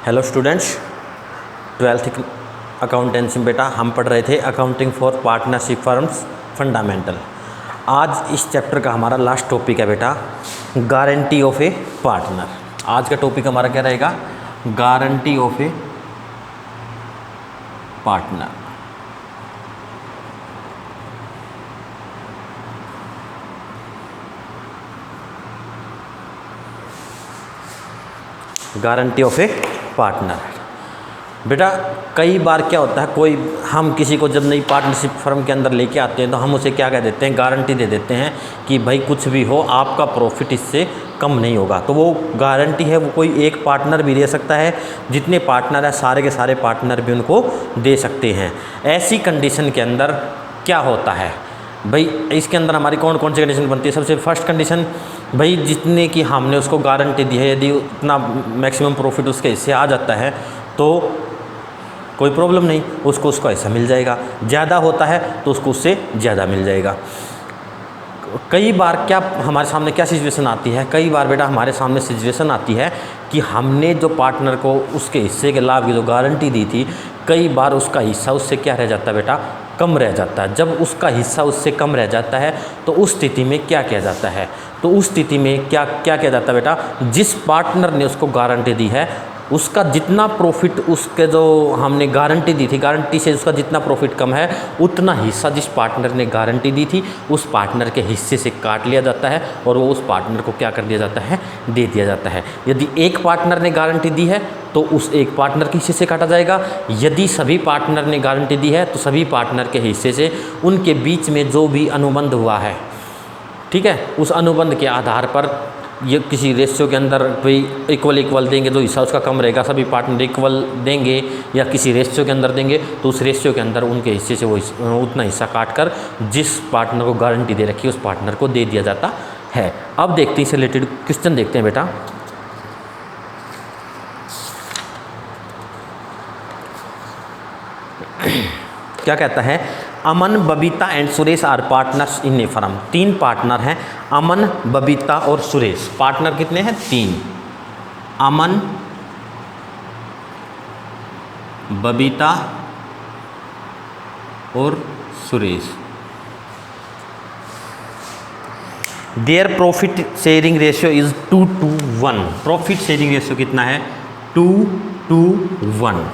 Hello students, twelfth accountancy में बेटा हम पढ़ रहे थे accounting for partnership firms fundamental. आज इस चैप्टर का हमारा लास्ट टॉपिक है बेटा गारंटी ऑफ ए पार्टनर। आज का टॉपिक हमारा क्या रहेगा? Guarantee of A partner. Guarantee of A partner. बेटा कई बार क्या होता है, कोई हम किसी को जब नई पार्टनरशिप फर्म के अंदर लेके आते हैं तो हम उसे क्या कह देते हैं, गारंटी दे देते हैं कि भाई कुछ भी हो आपका प्रॉफिट इससे कम नहीं होगा। तो वो गारंटी है, वो कोई एक पार्टनर भी दे सकता है, जितने पार्टनर है सारे के सारे पार्टनर भी उनको दे सकते हैं। ऐसी कंडीशन के अंदर क्या होता है भाई, इसके अंदर हमारी कौन कौन सी कंडीशन बनती है? सबसे फर्स्ट कंडीशन भाई, जितने की हमने उसको गारंटी दी है यदि उतना मैक्सिमम प्रॉफिट उसके हिस्से आ जाता है तो कोई प्रॉब्लम नहीं, उसको उसका हिस्सा मिल जाएगा। ज़्यादा होता है तो उसको उससे ज़्यादा मिल जाएगा। कई बार क्या हमारे सामने क्या सिचुएशन आती है, कई बार बेटा हमारे सामने सिचुएशन आती है कि हमने जो पार्टनर को उसके हिस्से के लाभ की जो गारंटी दी थी, कई बार उसका हिस्सा उससे क्या रह जाता है बेटा, कम रह जाता है। जब उसका हिस्सा उससे कम रह जाता है तो उस स्थिति में क्या किया जाता है? तो उस स्थिति में क्या किया जाता है बेटा, जिस पार्टनर ने उसको गारंटी दी है उसका जितना प्रॉफिट, उसके जो हमने गारंटी दी थी, गारंटी से उसका जितना प्रॉफिट कम है उतना हिस्सा जिस पार्टनर ने गारंटी दी थी उस पार्टनर के हिस्से से काट लिया जाता है और वो उस पार्टनर को क्या कर दिया जाता है, दे दिया जाता है। यदि एक पार्टनर ने गारंटी दी है तो उस एक पार्टनर के हिस्से से काटा जाएगा। यदि सभी पार्टनर ने गारंटी दी है तो सभी पार्टनर के हिस्से से उनके बीच में जो भी अनुबंध हुआ है, ठीक है, उस अनुबंध के आधार पर ये किसी रेशियो के अंदर भाई इक्वल देंगे, जो हिस्सा उसका कम रहेगा सभी पार्टनर इक्वल देंगे, या किसी रेशियो के अंदर देंगे तो उस रेशियो के अंदर उनके हिस्से से वो उतना हिस्सा काट कर जिस पार्टनर को गारंटी दे रखी है उस पार्टनर को दे दिया जाता है। अब देखते हैं इससे रिलेटेड क्वेश्चन देखते हैं बेटा। क्या कहता है, Aman, Babita and Suresh are partners in a firm. 3 partner हैं, अमन, बबीता और सुरेश। पार्टनर कितने हैं? 3। अमन, बबीता और Suresh. Their profit sharing ratio is 2:1। Profit sharing ratio कितना है? 2:1।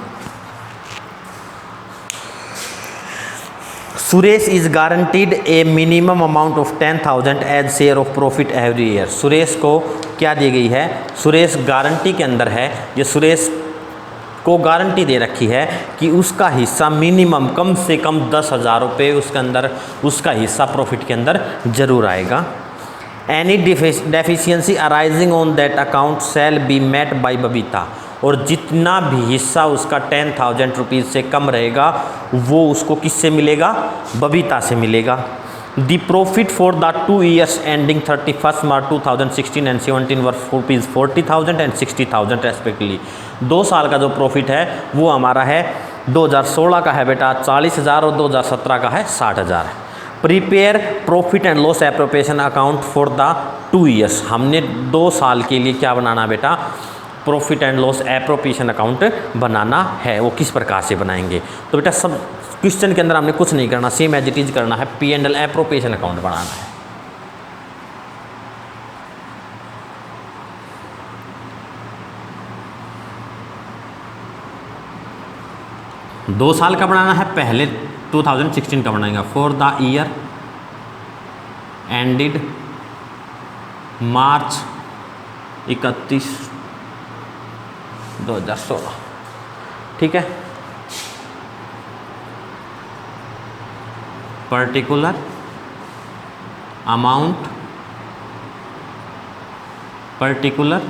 Suresh is guaranteed a minimum amount of 10,000 as share of profit every year. Suresh को क्या दी गई है? सुरेश गारंटी के अंदर है, ये सुरेश को गारंटी दे रखी है कि उसका हिस्सा मिनिमम कम से कम 10,000 रुपये उसके अंदर उसका हिस्सा प्रॉफिट के अंदर जरूर आएगा। Any deficiency arising on that account shall be met by Babita. और जितना भी हिस्सा उसका 10,000 रुपीज़ से कम रहेगा वो उसको किससे मिलेगा? बबीता से मिलेगा। The profit for the 2 years ending 31 March 2016 and 17 were rupees 40,000 and 60,000 respectively. 2 साल का जो प्रॉफिट है वो हमारा है 2016 का है बेटा 40,000 और 2017 का है 60,000। Prepare profit and loss appropriation account for the 2 years। हमने 2 साल के लिए क्या बनाना बेटा? Profit and loss appropriation account बनाना है। वो किस प्रकार से बनाएंगे? तो बेटा सब क्वेश्चन के अंदर हमने कुछ नहीं करना, सेम एज इट इज करना है। P&L एप्रोप्रिएशन अकाउंट बनाना है। 2 साल का बनाना है, पहले 2016 का बनाएगा। फॉर द ईयर एंडेड मार्च 31, 2016, ठीक है। Particular amount, particular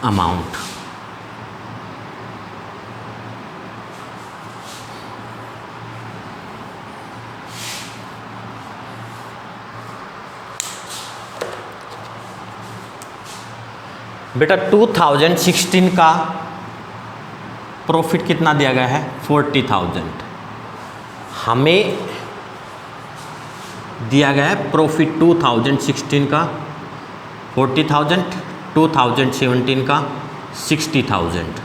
amount. बेटा 2016 का प्रॉफिट कितना दिया गया है? 40,000। हमें दिया गया है प्रॉफिट 2016 का 40,000, 2017 का 60,000।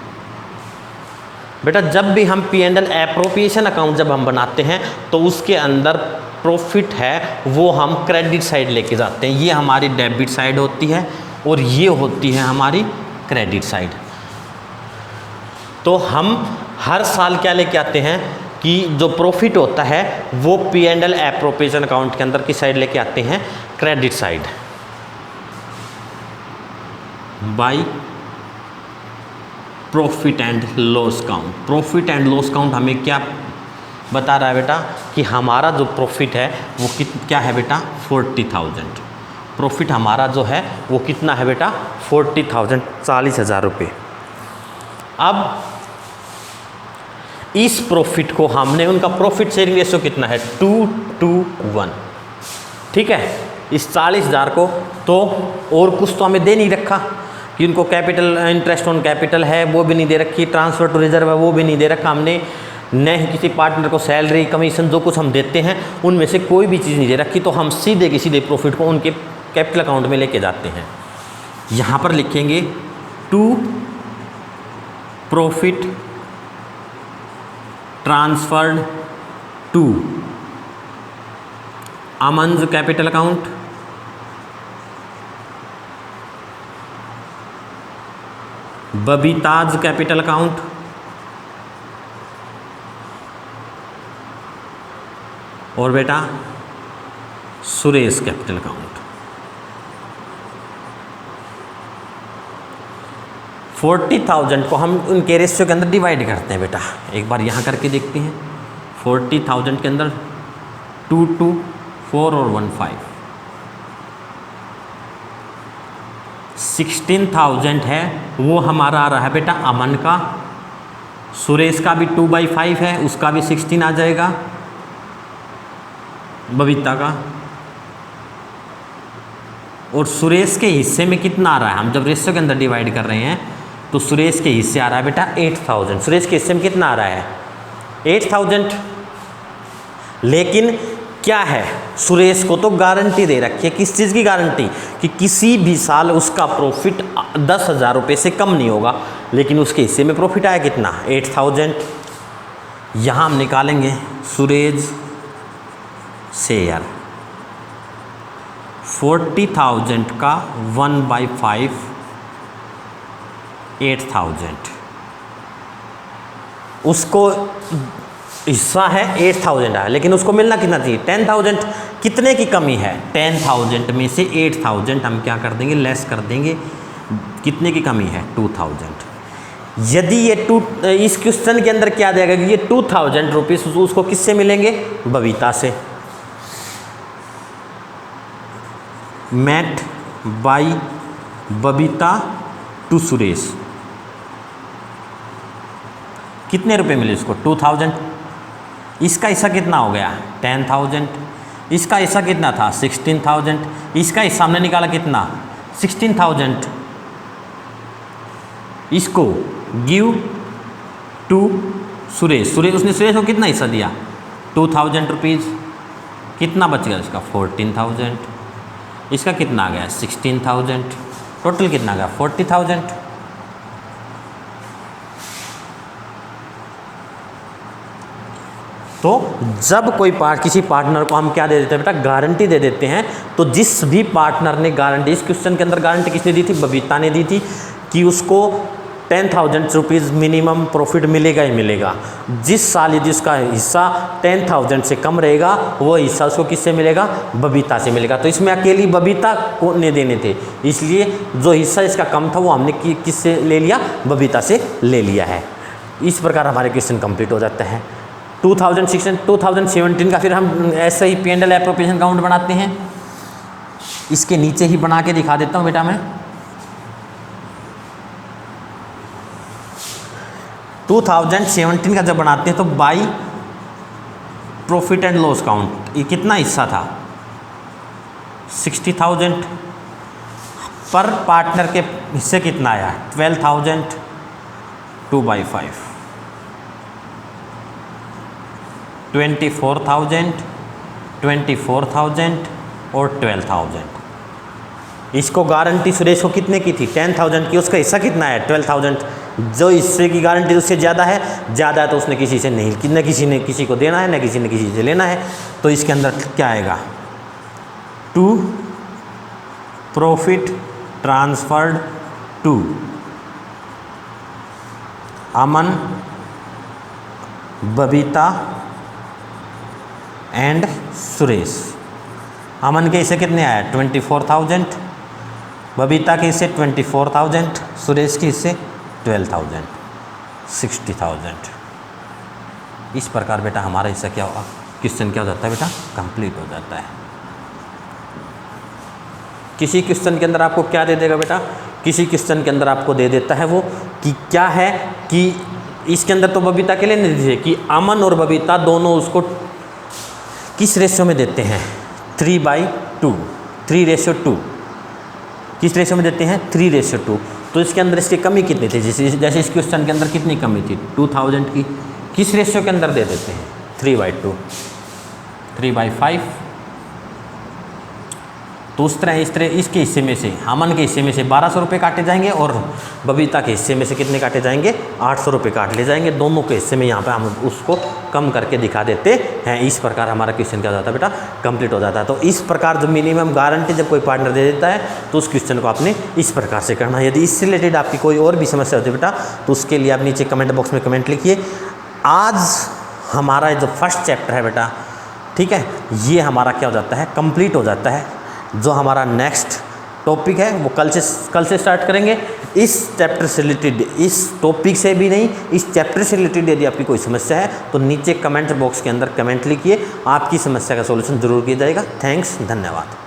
बेटा जब भी हम P&L एप्रोप्रिएशन अकाउंट जब हम बनाते हैं तो उसके अंदर प्रॉफिट है वो हम क्रेडिट साइड लेके जाते हैं। ये हमारी डेबिट साइड होती है और ये होती है हमारी क्रेडिट साइड। तो हम हर साल क्या लेके आते हैं कि जो प्रॉफिट होता है वो P&L एप्रोप्रिएशन अकाउंट के अंदर की साइड लेके आते हैं, credit side, by profit and loss count. Profit and loss count हमें क्या बता रहा है बेटा कि हमारा जो प्रॉफिट है वो क्या है बेटा 40,000। प्रॉफिट हमारा जो है वो कितना है बेटा 40,000, 40,000 रुपये। अब इस प्रॉफिट को हमने, उनका प्रॉफिट शेयरिंग रेशियो कितना है 2:1, ठीक है। इस 40,000 को तो और कुछ तो हमें दे नहीं रखा कि उनको कैपिटल, इंटरेस्ट ऑन कैपिटल है वो भी नहीं दे रखी, ट्रांसफर टू रिजर्व है वो भी नहीं दे रखा हमने, न ही किसी पार्टनर को सैलरी कमीशन जो कुछ हम देते हैं उनमें से कोई भी चीज़ नहीं दे रखी। तो हम सीधे के सीधे प्रॉफिट को उनके कैपिटल अकाउंट में लेके जाते हैं। यहाँ पर लिखेंगे to profit transferred to Aman's capital account, Babita's capital account, और बेटा सुरेश कैपिटल अकाउंट। 40,000 को हम उनके रेशियो के अंदर डिवाइड करते हैं बेटा। एक बार यहाँ करके देखते हैं। 40,000 के अंदर 2, 2, 4 और 1, 5, 16,000 है वो हमारा आ रहा है बेटा अमन का। सुरेश का भी 2/5 है, उसका भी 16 आ जाएगा, बबीता का। और सुरेश के हिस्से में कितना आ रहा है, हम जब रेशियो के अंदर डिवाइड कर रहे हैं तो सुरेश के हिस्से आ रहा है बेटा 8,000। सुरेश के हिस्से में कितना आ रहा है 8,000। लेकिन क्या है, सुरेश को तो गारंटी दे रखी है। किस चीज़ की गारंटी? कि किसी भी साल उसका प्रॉफिट 10,000 रुपये से कम नहीं होगा। लेकिन उसके हिस्से में प्रॉफिट आया कितना 8,000। यहाँ हम निकालेंगे सुरेश शेयर 40,000 का 1/5 8,000, उसको हिस्सा है 8,000 है, लेकिन उसको मिलना कितना चाहिए 10,000। कितने की कमी है 10,000 में से 8,000 हम क्या कर देंगे लेस कर देंगे। कितने की कमी है 2,000। यदि ये इस क्वेश्चन के अंदर क्या देगा कि ये 2,000 रुपीज़ उसको किससे मिलेंगे बबीता से। Met by Babita to Suresh. कितने रुपए मिले इसको 2,000। इसका हिस्सा कितना हो गया 10,000। इसका हिस्सा कितना था 16,000। इसका हिस्सा हमने निकाला कितना 16,000। इसको गिव टू सुरेश। उसने सुरेश को कितना हिस्सा दिया 2,000 रुपीज़। कितना बच गया इसका 14,000। इसका कितना आ गया 16,000। टोटल कितना आ गया 40,000। तो जब कोई किसी पार्टनर को हम क्या दे देते हैं बेटा गारंटी दे देते हैं, तो जिस भी पार्टनर ने गारंटी, इस क्वेश्चन के अंदर गारंटी किसने दी थी बबीता ने दी थी कि उसको 10,000 रुपीज़ मिनिमम प्रॉफिट मिलेगा ही मिलेगा। जिस साल यदि उसका हिस्सा 10,000 से कम रहेगा वो हिस्सा उसको किससे मिलेगा बबीता से मिलेगा। तो इसमें अकेली बबीता को ने देने थे, इसलिए जो हिस्सा इसका कम था वो हमने किससे ले लिया बबीता से ले लिया है। इस प्रकार हमारे क्वेश्चन कंप्लीट हो जाता है। 2017 का फिर हम ऐसे ही P&L एप्रोप्रिएशन अकाउंट बनाते हैं। इसके नीचे ही बना के दिखा देता हूँ बेटा मैं। 2017 का जब बनाते हैं तो by profit and loss count, ये कितना हिस्सा था 60,000। पर पार्टनर के हिस्से कितना आया 12,000। 2/5 24,000 24,000 और 12,000। इसको गारंटी सुरेश को कितने की थी 10,000 की, उसका हिस्सा कितना है 12,000। जो हिस्से की गारंटी उससे ज़्यादा है तो उसने किसी से नहीं, न किसी ने किसी को देना है, न किसी ने किसी से लेना है। तो इसके अंदर क्या आएगा, to profit transferred to Aman, Babita and Suresh. Aman के हिस्से कितने आया 24,000, बबीता के हिस्से 24,000, सुरेश के हिस्से 12,000, 60,000। इस प्रकार बेटा हमारा हिस्सा क्या होगा, क्वेश्चन क्या हो जाता है बेटा, कंप्लीट हो जाता है। किसी क्वेश्चन के अंदर आपको क्या दे देगा बेटा, किसी क्वेश्चन के अंदर आपको दे देता है वो कि क्या है कि इसके अंदर तो बबीता के लिए नहीं दीजिए कि अमन और बबीता दोनों उसको किस रेशियो में देते हैं 3/2, 3:2। किस रेशियो में देते हैं 3:2। तो इसके अंदर इसकी कमी कितनी थी, जैसे इस क्वेश्चन के अंदर कितनी कमी थी 2,000 की, किस रेशियो के अंदर दे देते हैं 3/2, 3/5। तो इस तरह इसके हिस्से में से, अमन के हिस्से में से 1,200 रुपये काटे जाएंगे और बबीता के हिस्से में से कितने काटे जाएंगे 800 रुपये काट ले जाएंगे। दोनों के हिस्से में यहाँ पे हम उसको कम करके दिखा देते हैं। इस प्रकार हमारा क्वेश्चन क्या हो जाता है बेटा, कंप्लीट हो जाता है। तो इस प्रकार जो मिनिमम गारंटी जब कोई पार्टनर दे देता है तो उस क्वेश्चन को आपने इस प्रकार से करना है। यदि इससे रिलेटेड आपकी कोई और भी समस्या होती है बेटा तो उसके लिए आप नीचे कमेंट बॉक्स में कमेंट लिखिए। आज हमारा जो फर्स्ट चैप्टर है बेटा, ठीक है, ये हमारा क्या हो जाता है, कंप्लीट हो जाता है। जो हमारा नेक्स्ट टॉपिक है वो कल से स्टार्ट करेंगे। इस चैप्टर से रिलेटेड, इस टॉपिक से भी नहीं, इस चैप्टर से रिलेटेड यदि आपकी कोई समस्या है तो नीचे कमेंट बॉक्स के अंदर कमेंट लिखिए, आपकी समस्या का सॉल्यूशन जरूर किया जाएगा। थैंक्स, धन्यवाद।